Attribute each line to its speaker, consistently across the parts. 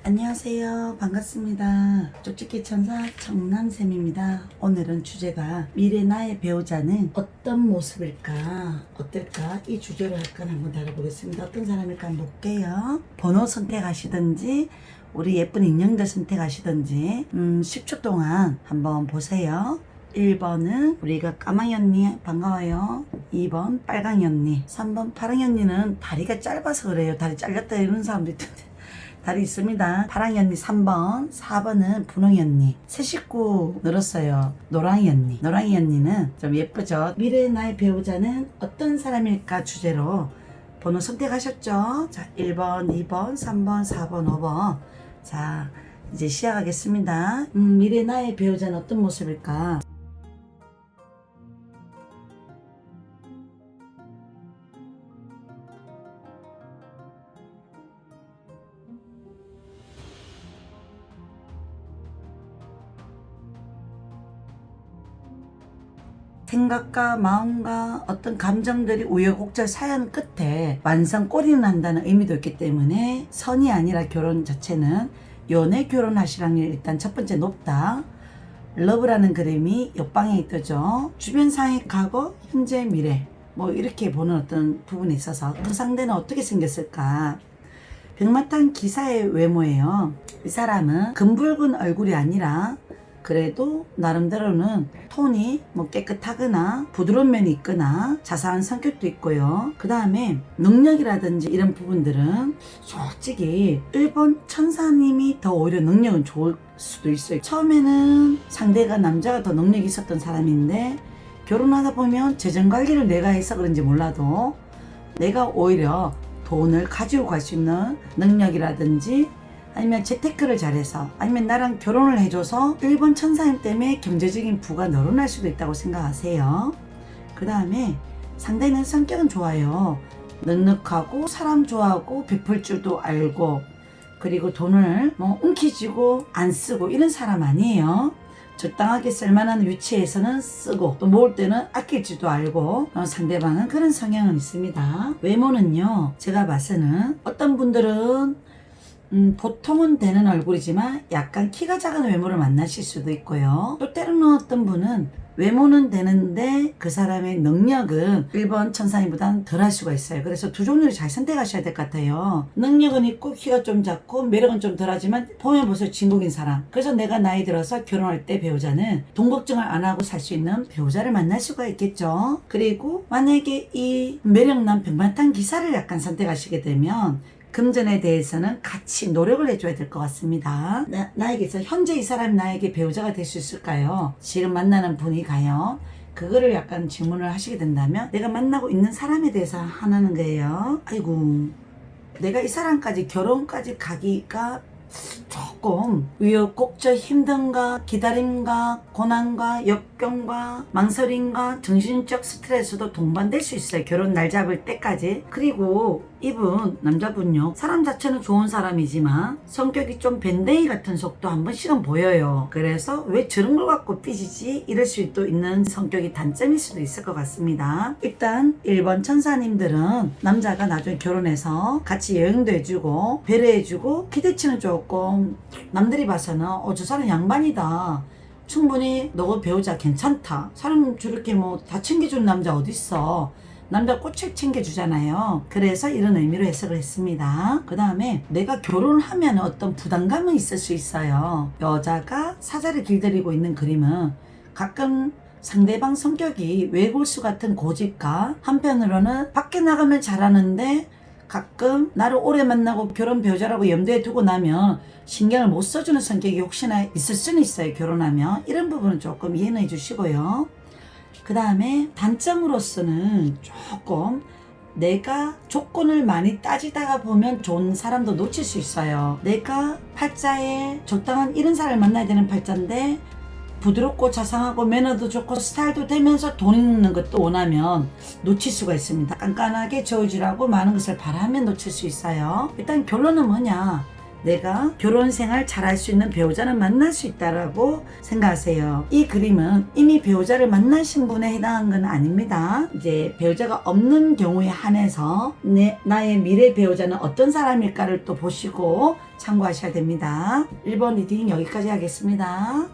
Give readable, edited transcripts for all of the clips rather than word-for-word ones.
Speaker 1: 안녕하세요. 반갑습니다. 쪽집기 천사 청남쌤입니다. 오늘은 주제가 미래 나의 배우자는 어떤 모습일까 어떨까 이 주제로 할까 한번 다뤄보겠습니다. 어떤 사람일까 한번 볼게요. 번호 선택하시든지 우리 예쁜 인형들 선택하시든지 10초 동안 한번 보세요. 1번은 우리가 까망이 언니 반가워요. 2번 빨강이 언니, 3번 파랑이 언니는 다리가 짧아서 그래요. 다리 잘렸다 이런 사람도 있던데 다리 있습니다. 파랑이 언니 3번, 4번은 분홍이 언니. 새 식구 늘었어요. 노랑이 언니. 노랑이 언니는 좀 예쁘죠? 미래의 나의 배우자는 어떤 사람일까 주제로 번호 선택하셨죠? 자, 1번, 2번, 3번, 4번, 5번. 자, 이제 시작하겠습니다. 미래의 나의 배우자는 어떤 모습일까? 생각과 마음과 어떤 감정들이 우여곡절 사연 끝에 완성 꼬리를 난다는 의미도 있기 때문에 선이 아니라 결혼 자체는 연애 결혼하실 확률이 일단 첫 번째 높다. 러브라는 그림이 옆방에 뜨죠. 주변 상의 과거, 현재, 미래 뭐 이렇게 보는 어떤 부분에 있어서 그 상대는 어떻게 생겼을까. 백마탄 기사의 외모예요. 이 사람은 금붉은 얼굴이 아니라 그래도 나름대로는 톤이 뭐 깨끗하거나 부드러운 면이 있거나 자상한 성격도 있고요. 그 다음에 능력이라든지 이런 부분들은 솔직히 1번 천사님이 더 오히려 능력은 좋을 수도 있어요. 처음에는 상대가 남자가 더 능력이 있었던 사람인데 결혼하다 보면 재정관리를 내가 해서 그런지 몰라도 내가 오히려 돈을 가지고 갈 수 있는 능력이라든지 아니면 재테크를 잘해서 아니면 나랑 결혼을 해줘서 1번 천사님 때문에 경제적인 부가 늘어날 수도 있다고 생각하세요. 그 다음에 상대는 성격은 좋아요. 넉넉하고 사람 좋아하고 베풀 줄도 알고 그리고 돈을 뭐 움켜쥐고 안 쓰고 이런 사람 아니에요. 적당하게 쓸만한 위치에서는 쓰고 또 모을 때는 아낄 줄도 알고 상대방은 그런 성향은 있습니다. 외모는요, 제가 봐서는 어떤 분들은 보통은 되는 얼굴이지만 약간 키가 작은 외모를 만나실 수도 있고요. 또 때로는 어떤 분은 외모는 되는데 그 사람의 능력은 1번 천사님보다는 덜 할 수가 있어요. 그래서 두 종류를 잘 선택하셔야 될 것 같아요. 능력은 있고 키가 좀 작고 매력은 좀 덜하지만 보면 보세요, 진국인 사람. 그래서 내가 나이 들어서 결혼할 때 배우자는 돈 걱정을 안 하고 살 수 있는 배우자를 만날 수가 있겠죠. 그리고 만약에 이 매력남 백마탄 기사를 약간 선택하시게 되면 금전에 대해서는 같이 노력을 해줘야 될 것 같습니다. 나에게서 현재 이 사람이 나에게 배우자가 될 수 있을까요? 지금 만나는 분이 과연 그거를 약간 질문을 하시게 된다면 내가 만나고 있는 사람에 대해서 하는 거예요. 아이고, 내가 이 사람까지 결혼까지 가기가 조금 우여곡절 힘든가 기다림과 고난과 역경과 망설임과 정신적 스트레스도 동반될 수 있어요. 결혼 날 잡을 때까지. 그리고 이분 남자분요, 사람 자체는 좋은 사람이지만 성격이 좀 밴댕이 같은 속도 한 번씩은 보여요. 그래서 왜 저런 걸 갖고 삐지지 이럴 수도 있는 성격이 단점일 수도 있을 것 같습니다. 일단 1번 천사님들은 남자가 나중에 결혼해서 같이 여행도 해주고 배려해주고 기대치는 조금 남들이 봐서는 저 사람 양반이다, 충분히 너가 배우자 괜찮다, 사람 저렇게 뭐 다 챙겨주는 남자 어딨어, 남자 꽃을 챙겨주잖아요. 그래서 이런 의미로 해석을 했습니다. 그 다음에 내가 결혼을 하면 어떤 부담감은 있을 수 있어요. 여자가 사자를 길들이고 있는 그림은 가끔 상대방 성격이 외골수 같은 고집과 한편으로는 밖에 나가면 잘하는데 가끔 나를 오래 만나고 결혼 배우자라고 염두에 두고 나면 신경을 못 써주는 성격이 혹시나 있을 수는 있어요. 결혼하면 이런 부분은 조금 이해는 해주시고요. 그 다음에 단점으로서는 조금 내가 조건을 많이 따지다가 보면 좋은 사람도 놓칠 수 있어요. 내가 팔자에 적당한 이런 사람을 만나야 되는 팔자인데 부드럽고 자상하고 매너도 좋고 스타일도 되면서 돈 있는 것도 원하면 놓칠 수가 있습니다. 깐깐하게 저어주라고 많은 것을 바라면 놓칠 수 있어요. 일단 결론은 뭐냐, 내가 결혼 생활 잘할 수 있는 배우자는 만날 수 있다라고 생각하세요. 이 그림은 이미 배우자를 만나신 분에 해당한 건 아닙니다. 이제 배우자가 없는 경우에 한해서 나의 미래 배우자는 어떤 사람일까를 또 보시고 참고하셔야 됩니다. 1번 리딩 여기까지 하겠습니다.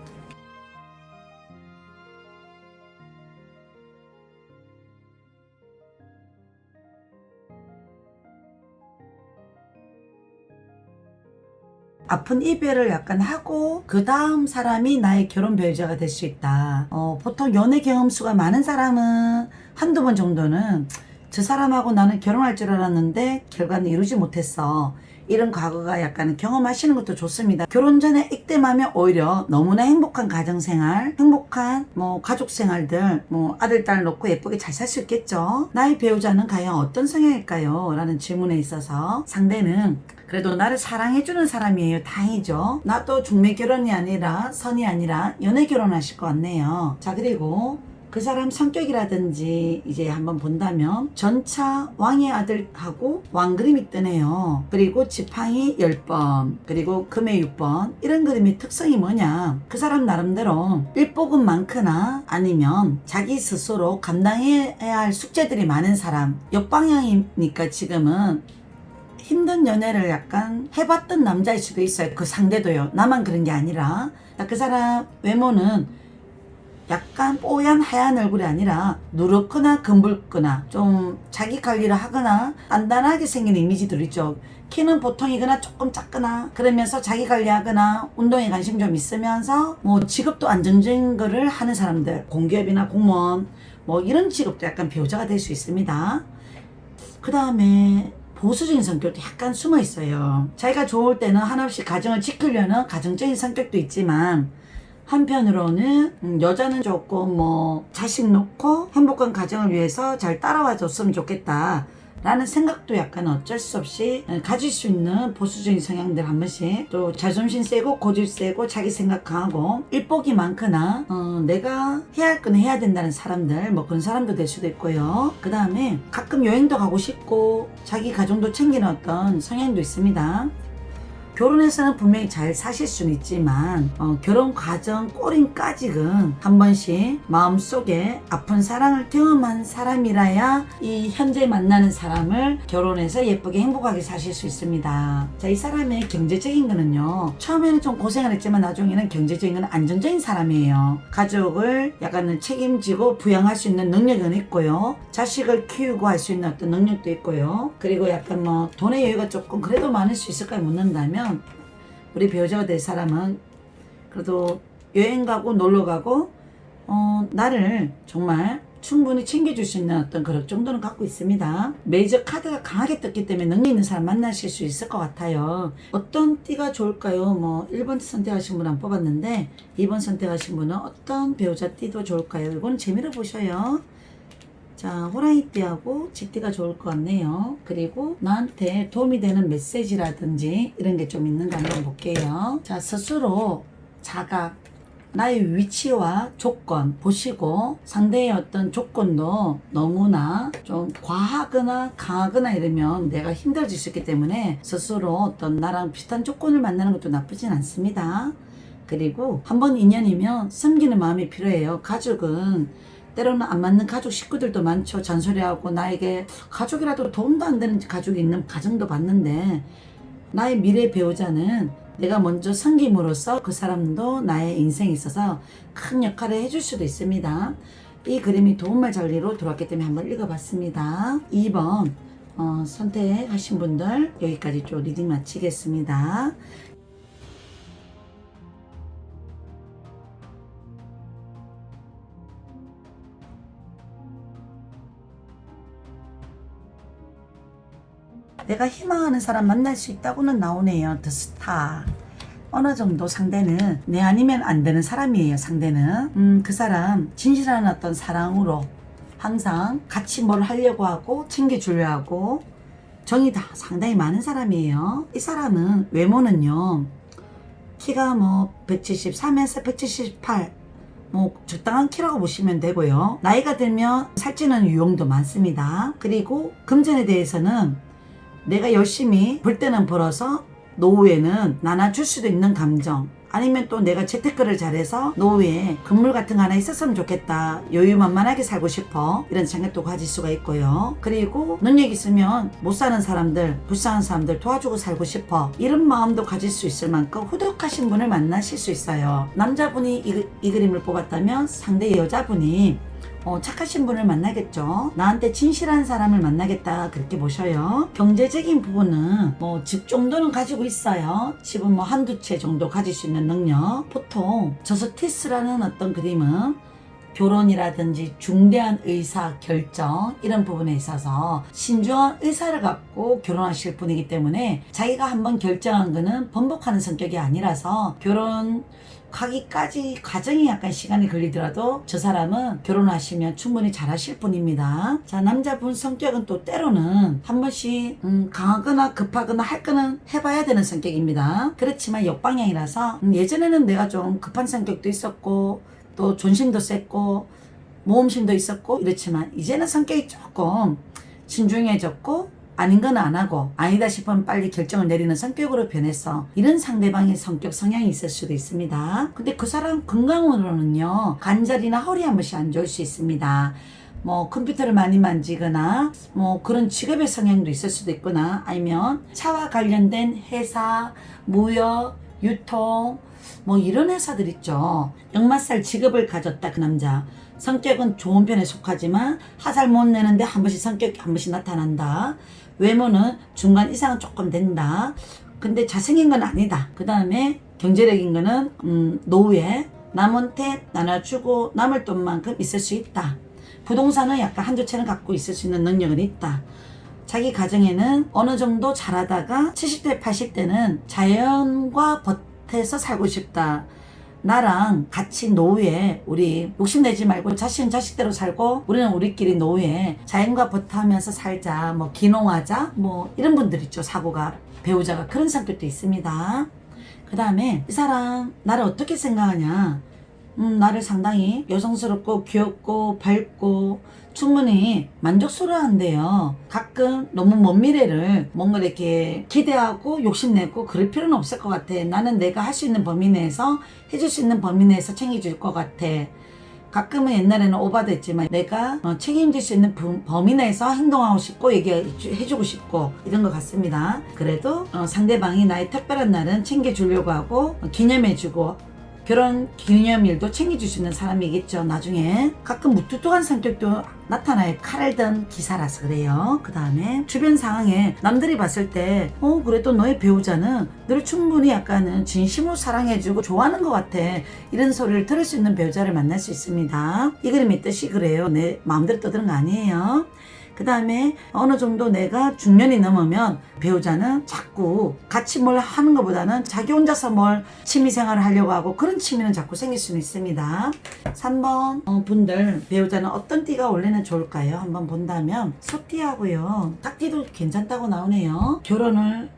Speaker 1: 아픈 이별을 약간 하고 그 다음 사람이 나의 결혼 배우자가 될 수 있다. 보통 연애 경험수가 많은 사람은 한두 번 정도는 저 사람하고 나는 결혼할 줄 알았는데 결과는 이루지 못했어. 이런 과거가 약간 경험하시는 것도 좋습니다. 결혼 전에 입대하면 오히려 너무나 행복한 가정생활, 행복한 가족생활들, 아들, 딸 놓고 예쁘게 잘 살 수 있겠죠. 나의 배우자는 과연 어떤 성향일까요? 라는 질문에 있어서 상대는 그래도 나를 사랑해주는 사람이에요. 다행이죠. 나도 중매 결혼이 아니라 선이 아니라 연애 결혼하실 것 같네요. 자, 그리고 그 사람 성격이라든지 이제 한번 본다면 전차 왕의 아들하고 왕그림이 뜨네요. 그리고 지팡이 10번 그리고 금의 6번 이런 그림의 특성이 뭐냐, 그 사람 나름대로 일복은 많거나 아니면 자기 스스로 감당해야 할 숙제들이 많은 사람, 역방향이니까 지금은 힘든 연애를 약간 해봤던 남자일 수도 있어요. 그 상대도요. 나만 그런 게 아니라 그 사람 외모는 약간 뽀얀 하얀 얼굴이 아니라 누렇거나 검붉거나 좀 자기 관리를 하거나 단단하게 생긴 이미지들 있죠. 키는 보통이거나 조금 작거나 그러면서 자기 관리하거나 운동에 관심 좀 있으면서 직업도 안정적인 거를 하는 사람들, 공기업이나 공무원 이런 직업도 약간 배우자가 될 수 있습니다. 그 다음에 보수적인 성격도 약간 숨어 있어요. 자기가 좋을 때는 한없이 가정을 지키려는 가정적인 성격도 있지만 한편으로는 여자는 조금 자식 놓고 행복한 가정을 위해서 잘 따라와 줬으면 좋겠다 라는 생각도 약간 어쩔 수 없이 가질 수 있는 보수적인 성향들 한 번씩, 또 자존심 세고 고집 세고 자기 생각 강하고 일복이 많거나 내가 해야 할 건 해야 된다는 사람들, 그런 사람도 될 수도 있고요. 그 다음에 가끔 여행도 가고 싶고 자기 가정도 챙기는 어떤 성향도 있습니다. 결혼해서는 분명히 잘 사실 수는 있지만 결혼 과정 꼬림까지는 한 번씩 마음속에 아픈 사랑을 경험한 사람이라야 이 현재 만나는 사람을 결혼해서 예쁘게 행복하게 사실 수 있습니다. 자, 이 사람의 경제적인 거는요, 처음에는 좀 고생을 했지만 나중에는 경제적인 건 안정적인 사람이에요. 가족을 약간은 책임지고 부양할 수 있는 능력은 있고요, 자식을 키우고 할 수 있는 어떤 능력도 있고요. 그리고 약간 돈의 여유가 조금 그래도 많을 수 있을까 묻는다면 우리 배우자가 될 사람은 그래도 여행 가고 놀러 가고 나를 정말 충분히 챙겨줄 수 있는 어떤 그런 정도는 갖고 있습니다. 메이저 카드가 강하게 떴기 때문에 능력 있는 사람 만나실 수 있을 것 같아요. 어떤 띠가 좋을까요? 1번 선택하신 분 안 뽑았는데 2번 선택하신 분은 어떤 배우자 띠도 좋을까요? 이거는 재미로 보셔요. 자, 호랑이띠하고 쥐띠가 좋을 것 같네요. 그리고 나한테 도움이 되는 메시지라든지 이런 게 좀 있는가 한번 볼게요. 자, 스스로 자각, 나의 위치와 조건 보시고 상대의 어떤 조건도 너무나 좀 과하거나 강하거나 이러면 내가 힘들어질 수 있기 때문에 스스로 어떤 나랑 비슷한 조건을 만나는 것도 나쁘진 않습니다. 그리고 한번 인연이면 섬기는 마음이 필요해요. 가족은 때로는 안 맞는 가족 식구들도 많죠. 잔소리하고 나에게 가족이라도 도움도 안 되는 가족이 있는 가정도 봤는데, 나의 미래 배우자는 내가 먼저 섬김으로써 그 사람도 나의 인생에 있어서 큰 역할을 해줄 수도 있습니다. 이 그림이 도움말 전리로 들어왔기 때문에 한번 읽어봤습니다. 2번 선택하신 분들 여기까지 좀 리딩 마치겠습니다. 내가 희망하는 사람 만날 수 있다고는 나오네요. 더 스타. 어느 정도 상대는 내 아니면 안 되는 사람이에요. 상대는 그 사람 진실한 어떤 사랑으로 항상 같이 뭘 하려고 하고 챙겨주려 하고 정이 다 상당히 많은 사람이에요. 이 사람은 외모는요, 키가 173에서 178, 적당한 키라고 보시면 되고요. 나이가 들면 살찌는 유형도 많습니다. 그리고 금전에 대해서는 내가 열심히 벌 때는 벌어서 노후에는 나눠줄 수도 있는 감정, 아니면 또 내가 재테크를 잘해서 노후에 건물 같은 거 하나 있었으면 좋겠다, 여유만만하게 살고 싶어, 이런 생각도 가질 수가 있고요. 그리고 능력 있으면 못 사는 사람들, 불쌍한 사람들 도와주고 살고 싶어, 이런 마음도 가질 수 있을 만큼 후덕하신 분을 만나실 수 있어요. 남자분이 이 그림을 뽑았다면 상대 여자분이 착하신 분을 만나겠죠. 나한테 진실한 사람을 만나겠다, 그렇게 보셔요. 경제적인 부분은 집 정도는 가지고 있어요. 집은 한두 채 정도 가질 수 있는 능력. 보통 저스티스라는 어떤 그림은 결혼이라든지 중대한 의사 결정, 이런 부분에 있어서 신중한 의사를 갖고 결혼하실 분이기 때문에 자기가 한번 결정한 거는 번복하는 성격이 아니라서 결혼 가기까지 과정이 약간 시간이 걸리더라도 저 사람은 결혼하시면 충분히 잘하실 분입니다. 자, 남자분 성격은 또 때로는 한 번씩 강하거나 급하거나 할 거는 해봐야 되는 성격입니다. 그렇지만 역방향이라서 예전에는 내가 좀 급한 성격도 있었고 또 존심도 셌고 모험심도 있었고 이렇지만 이제는 성격이 조금 신중해졌고 아닌 건 안 하고 아니다 싶으면 빨리 결정을 내리는 성격으로 변했어. 이런 상대방의 성격 성향이 있을 수도 있습니다. 근데 그 사람 건강으로는요, 관절이나 허리 한 번씩 안 좋을 수 있습니다. 컴퓨터를 많이 만지거나 그런 직업의 성향도 있을 수도 있거나, 아니면 차와 관련된 회사, 무역, 유통 이런 회사들 있죠. 역마살 직업을 가졌다 그 남자. 성격은 좋은 편에 속하지만 화살 못 내는데 한 번씩 성격이 한 번씩 나타난다. 외모는 중간 이상은 조금 된다. 근데 잘생긴 건 아니다. 그 다음에 경제력인 거는 노후에 남한테 나눠주고 남을 돈만큼 있을 수 있다. 부동산은 약간 한두 채는 갖고 있을 수 있는 능력은 있다. 자기 가정에는 어느 정도 잘하다가 70대 80대는 자연과 버텨서 살고 싶다. 나랑 같이 노후에 우리 욕심내지 말고 자식은 자식대로 살고 우리는 우리끼리 노후에 자연과 버텨하면서 살자, 귀농하자, 이런 분들 있죠. 사고가, 배우자가 그런 성격도 있습니다. 그 다음에 이 사람 나를 어떻게 생각하냐, 나를 상당히 여성스럽고 귀엽고 밝고 충분히 만족스러워한대요. 가끔 너무 먼 미래를 뭔가 이렇게 기대하고 욕심내고 그럴 필요는 없을 것 같아. 나는 내가 할 수 있는 범위 내에서, 해줄 수 있는 범위 내에서 챙겨줄 것 같아. 가끔은 옛날에는 오바도 했지만 내가 책임질 수 있는 범위 내에서 행동하고 싶고 얘기해주고 싶고 이런 것 같습니다. 그래도 상대방이 나의 특별한 날은 챙겨주려고 하고 기념해주고 결혼 기념일도 챙겨줄 수 있는 사람이겠죠. 나중에 가끔 무뚝뚝한 성격도 나타나요. 칼을 든 기사라서 그래요. 그 다음에 주변 상황에 남들이 봤을 때 그래도 너의 배우자는 너를 충분히 약간은 진심으로 사랑해주고 좋아하는 것 같아, 이런 소리를 들을 수 있는 배우자를 만날 수 있습니다. 이 그림의 뜻이 그래요. 내 마음대로 떠드는 거 아니에요. 그 다음에 어느 정도 내가 중년이 넘으면 배우자는 자꾸 같이 뭘 하는 것보다는 자기 혼자서 뭘 취미생활을 하려고 하고 그런 취미는 자꾸 생길 수는 있습니다. 3번 분들 배우자는 어떤 띠가 원래는 좋을까요? 한번 본다면 소띠하고요, 닭띠도 괜찮다고 나오네요. 결혼을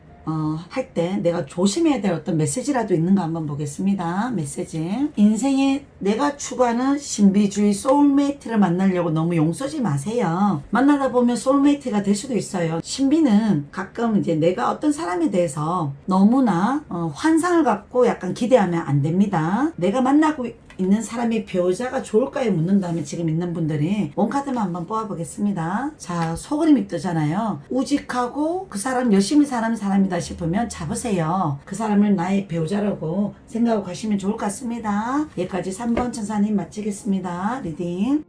Speaker 1: 할 때 내가 조심해야 될 어떤 메시지라도 있는가 한번 보겠습니다. 메시지. 인생에 내가 추구하는 신비주의 소울메이트를 만나려고 너무 용 쏘지 마세요. 만나다 보면 소울메이트가 될 수도 있어요. 신비는 가끔 이제 내가 어떤 사람에 대해서 너무나 환상을 갖고 약간 기대하면 안 됩니다. 내가 만나고 있는 사람이 배우자가 좋을까요? 묻는다면 지금 있는 분들이 원카드만 한번 뽑아보겠습니다. 자, 소그림이 뜨잖아요. 우직하고 그 사람 열심히 사는 사람이다 싶으면 잡으세요. 그 사람을 나의 배우자라고 생각하고 가시면 좋을 것 같습니다. 여기까지 3번 천사님 마치겠습니다. 리딩.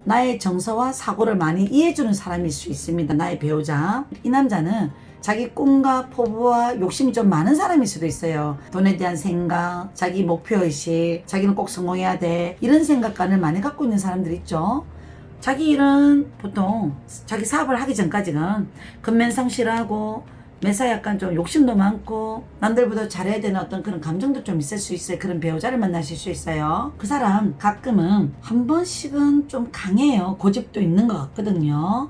Speaker 1: 나의 정서와 사고를 많이 이해해주는 사람일 수 있습니다. 나의 배우자. 이 남자는 자기 꿈과 포부와 욕심이 좀 많은 사람일 수도 있어요. 돈에 대한 생각, 자기 목표의식, 자기는 꼭 성공해야 돼, 이런 생각관을 많이 갖고 있는 사람들 있죠. 자기 일은 보통 자기 사업을 하기 전까지는 근면성실하고 매사 약간 좀 욕심도 많고 남들보다 잘해야 되는 어떤 그런 감정도 좀 있을 수 있어요. 그런 배우자를 만나실 수 있어요. 그 사람 가끔은 한 번씩은 좀 강해요. 고집도 있는 것 같거든요.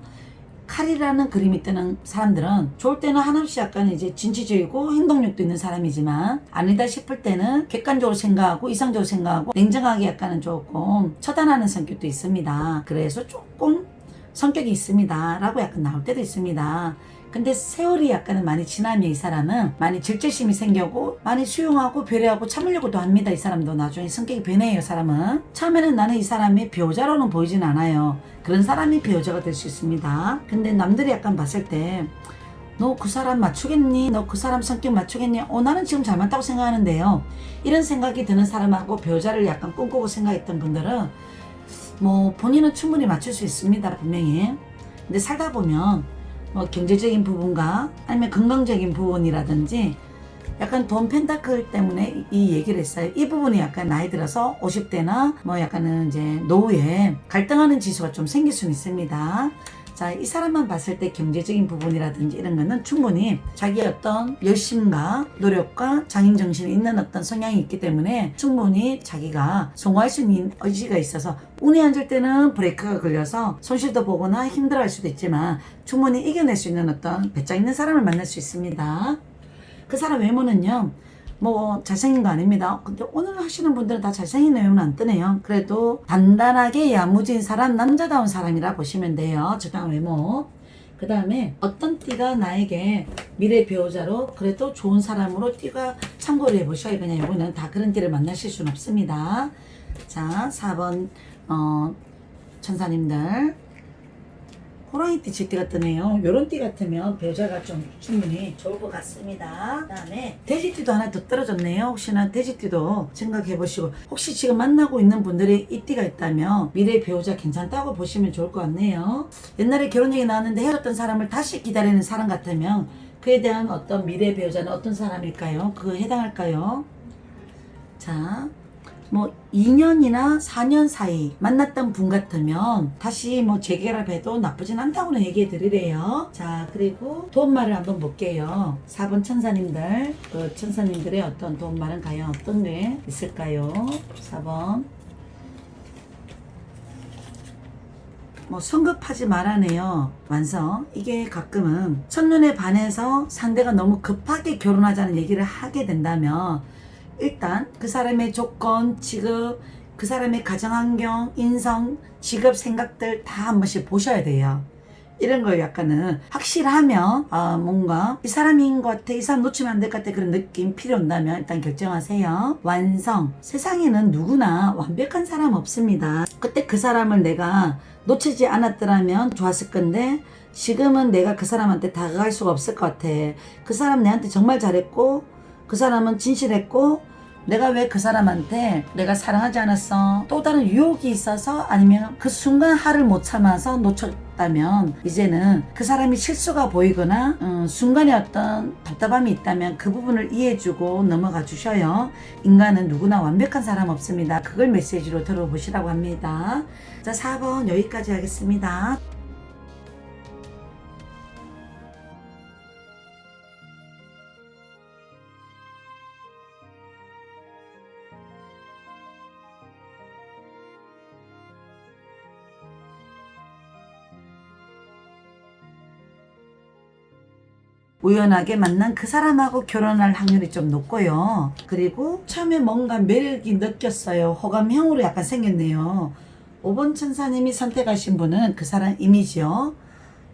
Speaker 1: 칼이라는 그림이 뜨는 사람들은 좋을 때는 한없이 약간 이제 진취적이고 행동력도 있는 사람이지만 아니다 싶을 때는 객관적으로 생각하고 이상적으로 생각하고 냉정하게 약간은 조금 처단하는 성격도 있습니다. 그래서 조금 성격이 있습니다 라고 약간 나올 때도 있습니다. 근데 세월이 약간은 많이 지나면 이 사람은 많이 질투심이 생기고 많이 수용하고 배려하고 참으려고도 합니다. 이 사람도 나중에 성격이 변해요. 사람은 처음에는 나는 이 사람이 배우자로는 보이진 않아요. 그런 사람이 배우자가 될 수 있습니다. 근데 남들이 약간 봤을 때 너 그 사람 맞추겠니? 너 그 사람 성격 맞추겠니? 나는 지금 잘 맞다고 생각하는데요. 이런 생각이 드는 사람하고 배우자를 약간 꿈꾸고 생각했던 분들은 뭐 본인은 충분히 맞출 수 있습니다. 분명히. 근데 살다 보면 뭐 경제적인 부분과 아니면 건강적인 부분이라든지 약간 돈 펜타클 때문에 이 얘기를 했어요. 이 부분이 약간 나이 들어서 50대나 뭐 약간은 이제 노후에 갈등하는 지수가 좀 생길 수는 있습니다. 자, 이 사람만 봤을 때 경제적인 부분이라든지 이런 거는 충분히 자기의 어떤 열심과 노력과 장인정신이 있는 어떤 성향이 있기 때문에 충분히 자기가 성공할 수 있는 의지가 있어서 운이 안 좋을 때는 브레이크가 걸려서 손실도 보거나 힘들어할 수도 있지만 충분히 이겨낼 수 있는 어떤 배짱 있는 사람을 만날 수 있습니다. 그 사람 외모는요, 뭐 잘생긴 거 아닙니다. 근데 오늘 하시는 분들은 다 잘생긴 외모는 안 뜨네요. 그래도 단단하게 야무진 사람, 남자다운 사람이라 보시면 돼요. 적당한 외모. 그 다음에 어떤 띠가 나에게 미래 배우자로 그래도 좋은 사람으로 띠가 참고를 해보셔야 그냥 요거는 다 그런 띠를 만나실 수는 없습니다. 자, 4번 천사님들 호랑이띠 질띠가 뜨네요. 요런 띠 같으면 배우자가 좀 충분히 좋을 것 같습니다. 그 다음에 돼지띠도 하나 더 떨어졌네요. 혹시나 돼지띠도 생각해 보시고 혹시 지금 만나고 있는 분들이 이 띠가 있다면 미래 배우자 괜찮다고 보시면 좋을 것 같네요. 옛날에 결혼 얘기 나왔는데 헤어졌던 사람을 다시 기다리는 사람 같으면 그에 대한 어떤 미래 배우자는 어떤 사람일까요? 그거 해당할까요? 자, 뭐 2년이나 4년 사이 만났던 분 같으면 다시 뭐 재결합해도 나쁘진 않다고는 얘기해 드리래요. 자, 그리고 도움말을 한번 볼게요. 4번 천사님들, 그 천사님들의 어떤 도움말은 과연 어떤 게 있을까요? 4번 뭐 성급하지 말아네요. 완성. 이게 가끔은 첫눈에 반해서 상대가 너무 급하게 결혼하자는 얘기를 하게 된다면 일단 그 사람의 조건, 직업, 그 사람의 가정환경, 인성, 직업 생각들 다 한 번씩 보셔야 돼요. 이런 걸 약간은 확실하면 뭔가 이 사람인 것 같아, 이 사람 놓치면 안 될 것 같아 그런 느낌 필요 온다면 일단 결정하세요. 완성. 세상에는 누구나 완벽한 사람 없습니다. 그때 그 사람을 내가 놓치지 않았더라면 좋았을 건데 지금은 내가 그 사람한테 다가갈 수가 없을 것 같아. 그 사람 내한테 정말 잘했고 그 사람은 진실했고 내가 왜 그 사람한테 내가 사랑하지 않았어? 또 다른 유혹이 있어서 아니면 그 순간 화를 못 참아서 놓쳤다면 이제는 그 사람이 실수가 보이거나 순간에 어떤 답답함이 있다면 그 부분을 이해해주고 넘어가 주셔요. 인간은 누구나 완벽한 사람 없습니다. 그걸 메시지로 들어보시라고 합니다. 자, 4번 여기까지 하겠습니다. 우연하게 만난 그 사람하고 결혼할 확률이 좀 높고요. 그리고 처음에 뭔가 매력이 느꼈어요. 호감형으로 약간 생겼네요. 5번 천사님이 선택하신 분은 그 사람 이미지요.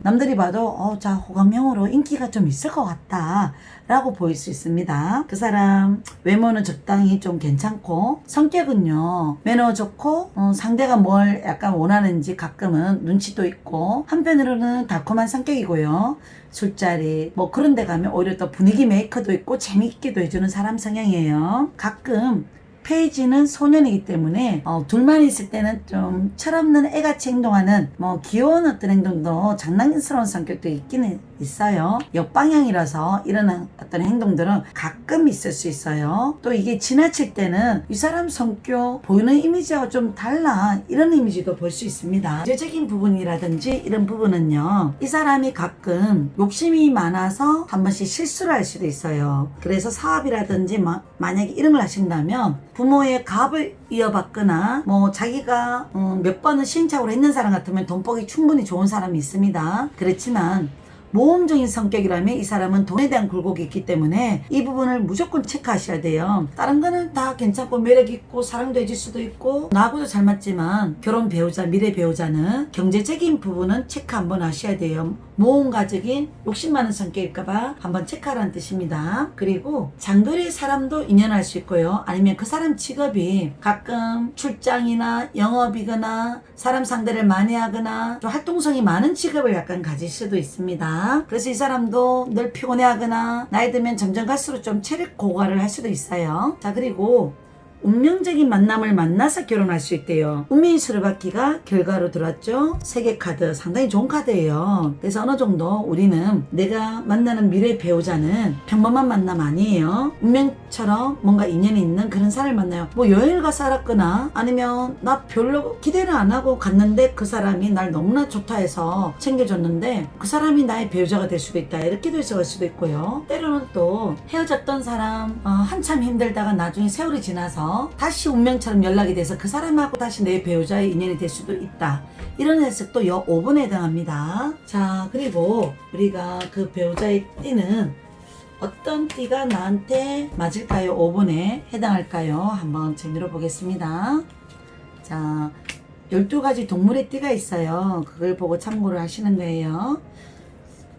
Speaker 1: 남들이 봐도 자 호감형으로 인기가 좀 있을 것 같다 라고 보일 수 있습니다. 그 사람 외모는 적당히 좀 괜찮고 성격은요 매너 좋고 상대가 뭘 약간 원하는지 가끔은 눈치도 있고 한편으로는 달콤한 성격이고요. 술자리 뭐 그런 데 가면 오히려 또 분위기 메이커도 있고 재밌기도 해주는 사람 성향이에요. 가끔 페이지는 소년이기 때문에 둘만 있을 때는 좀 철없는 애같이 행동하는 뭐 귀여운 어떤 행동도 장난스러운 성격도 있기는 있어요. 역방향이라서 이런 어떤 행동들은 가끔 있을 수 있어요. 또 이게 지나칠 때는 이 사람 성격 보이는 이미지하고 좀 달라 이런 이미지도 볼 수 있습니다. 경제적인 부분이라든지 이런 부분은요 이 사람이 가끔 욕심이 많아서 한 번씩 실수를 할 수도 있어요. 그래서 사업이라든지 만약에 이런 걸 하신다면 부모의 갑을 이어받거나 뭐 자기가 몇 번은 시행착오를 했는 사람 같으면 돈복이 충분히 좋은 사람이 있습니다. 그렇지만 모험적인 성격이라면 이 사람은 돈에 대한 굴곡이 있기 때문에 이 부분을 무조건 체크하셔야 돼요. 다른 거는 다 괜찮고 매력있고 사랑도 해줄 수도 있고 나하고도 잘 맞지만 결혼 배우자, 미래 배우자는 경제적인 부분은 체크 한번 하셔야 돼요. 모험가적인 욕심 많은 성격일까봐 한번 체크하라는 뜻입니다. 그리고 장거리 사람도 인연할 수 있고요. 아니면 그 사람 직업이 가끔 출장이나 영업이거나 사람 상대를 많이 하거나 좀 활동성이 많은 직업을 약간 가질 수도 있습니다. 그래서 이 사람도 늘 피곤해하거나 나이 들면 점점 갈수록 좀 체력 고갈을 할 수도 있어요. 자, 그리고 운명적인 만남을 만나서 결혼할 수 있대요. 운명의 수레바퀴가 결과로 들어왔죠. 세계 카드 상당히 좋은 카드예요. 그래서 어느 정도 우리는 내가 만나는 미래 배우자는 평범한 만남 아니에요. 운명처럼 뭔가 인연이 있는 그런 사람을 만나요. 뭐 여행을 가서 알았거나 아니면 나 별로 기대를 안 하고 갔는데 그 사람이 날 너무나 좋다 해서 챙겨줬는데 그 사람이 나의 배우자가 될 수도 있다. 이렇게도 있을 수도 있고요. 때로는 또 헤어졌던 사람 한참 힘들다가 나중에 세월이 지나서 다시 운명처럼 연락이 돼서 그 사람하고 다시 내 배우자의 인연이 될 수도 있다. 이런 해석도 요 5번에 해당합니다. 자, 그리고 우리가 그 배우자의 띠는 어떤 띠가 나한테 맞을까요? 5번에 해당할까요? 한번 재미로 보겠습니다. 자, 12가지 동물의 띠가 있어요. 그걸 보고 참고를 하시는 거예요.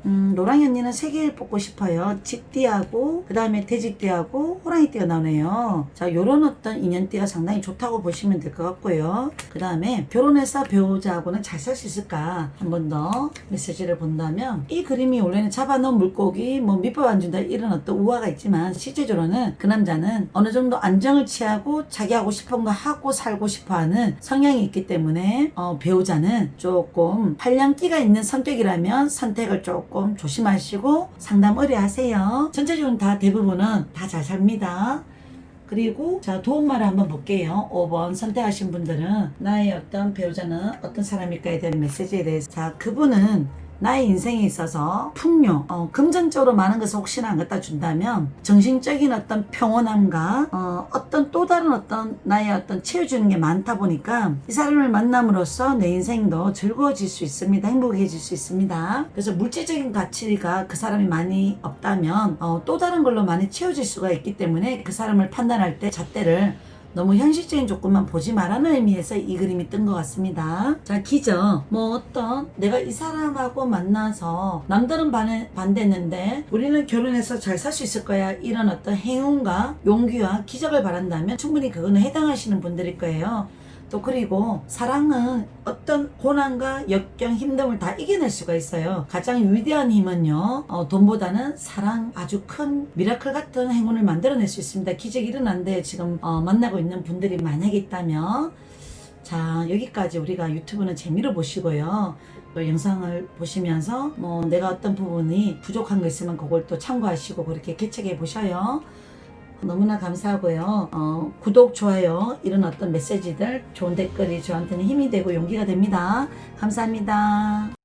Speaker 1: 노랑이 언니는 3개를 뽑고 싶어요. 쥐띠하고 그 다음에 돼지띠하고 호랑이띠가 나오네요. 자, 요런 어떤 인연띠가 상당히 좋다고 보시면 될 것 같고요. 그 다음에 결혼해서 배우자하고는 잘 살 수 있을까 한 번 더 메시지를 본다면 이 그림이 원래는 잡아놓은 물고기 뭐 밑밥 안 준다 이런 어떤 우화가 있지만 실제적으로는 그 남자는 어느 정도 안정을 취하고 자기 하고 싶은 거 하고 살고 싶어하는 성향이 있기 때문에 배우자는 조금 팔량기가 있는 성격이라면 선택을 조금 조심하시고 상담 의뢰하세요. 전체적으로 다 대부분은 다 잘 삽니다. 그리고 자, 도움말을 한번 볼게요. 5번 선택하신 분들은 나의 어떤 배우자는 어떤 사람일까에 대한 메시지에 대해서 자, 그분은 나의 인생에 있어서 풍요, 금전적으로 많은 것을 혹시나 안 갖다 준다면 정신적인 어떤 평온함과 어떤 또 다른 어떤 나의 어떤 채워주는 게 많다 보니까 이 사람을 만남으로써 내 인생도 즐거워질 수 있습니다. 행복해질 수 있습니다. 그래서 물질적인 가치가 그 사람이 많이 없다면 또 다른 걸로 많이 채워질 수가 있기 때문에 그 사람을 판단할 때 잣대를 너무 현실적인 조건만 보지 말라는 의미에서 이 그림이 뜬 것 같습니다. 자, 기저 뭐 어떤 내가 이 사람하고 만나서 남들은 반대했는데 우리는 결혼해서 잘 살 수 있을 거야 이런 어떤 행운과 용기와 기적을 바란다면 충분히 그거는 해당하시는 분들일 거예요. 또 그리고 사랑은 어떤 고난과 역경, 힘듦을 다 이겨낼 수가 있어요. 가장 위대한 힘은요, 돈보다는 사랑, 아주 큰 미라클 같은 행운을 만들어낼 수 있습니다. 기적이 일어난데 지금 만나고 있는 분들이 만약에 있다면 자, 여기까지 우리가 유튜브는 재미로 보시고요. 또 영상을 보시면서 뭐 내가 어떤 부분이 부족한 거 있으면 그걸 또 참고하시고 그렇게 개척해 보셔요. 너무나 감사하고요. 구독, 좋아요 이런 어떤 메시지들 좋은 댓글이 저한테는 힘이 되고 용기가 됩니다. 감사합니다.